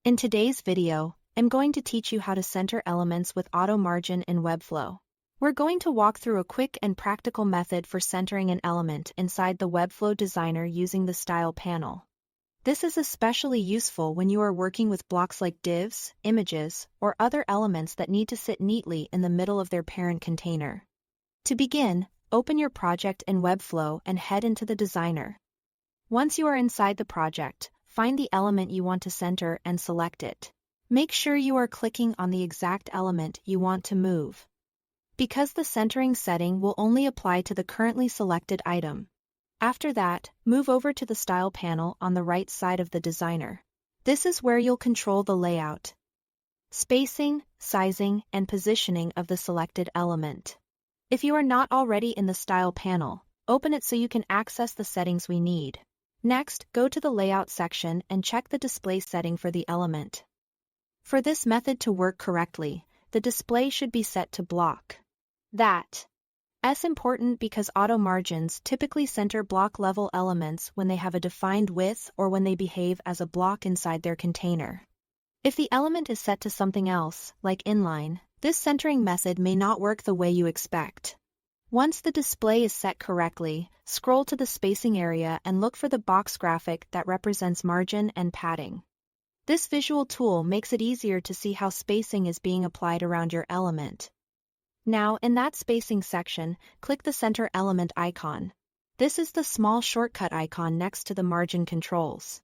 In today's video, I'm going to teach you how to center elements with auto margin in Webflow. We're going to walk through a quick and practical method for centering an element inside the Webflow designer using the Style panel. This is especially useful when you are working with blocks like divs, images, or other elements that need to sit neatly in the middle of their parent container. To begin, open your project in Webflow and head into the designer. Once you are inside the project, find the element you want to center and select it. Make sure you are clicking on the exact element you want to move, because the centering setting will only apply to the currently selected item. After that, move over to the Style panel on the right side of the designer. This is where you'll control the layout, spacing, sizing, and positioning of the selected element. If you are not already in the Style panel, open it so you can access the settings we need. Next, go to the Layout section and check the display setting for the element. For this method to work correctly, the display should be set to block. That's important because auto margins typically center block-level elements when they have a defined width or when they behave as a block inside their container. If the element is set to something else, like inline, this centering method may not work the way you expect. Once the display is set correctly, scroll to the spacing area and look for the box graphic that represents margin and padding. This visual tool makes it easier to see how spacing is being applied around your element. Now, in that spacing section, click the Center Element icon. This is the small shortcut icon next to the margin controls.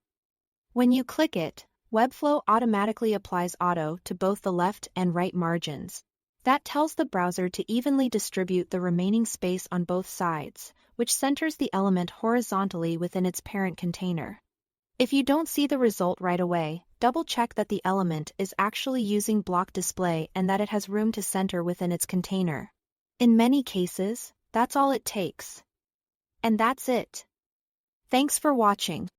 When you click it, Webflow automatically applies auto to both the left and right margins. That tells the browser to evenly distribute the remaining space on both sides, which centers the element horizontally within its parent container. If you don't see the result right away, double-check that the element is actually using block display and that it has room to center within its container. In many cases, that's all it takes. And that's it. Thanks for watching.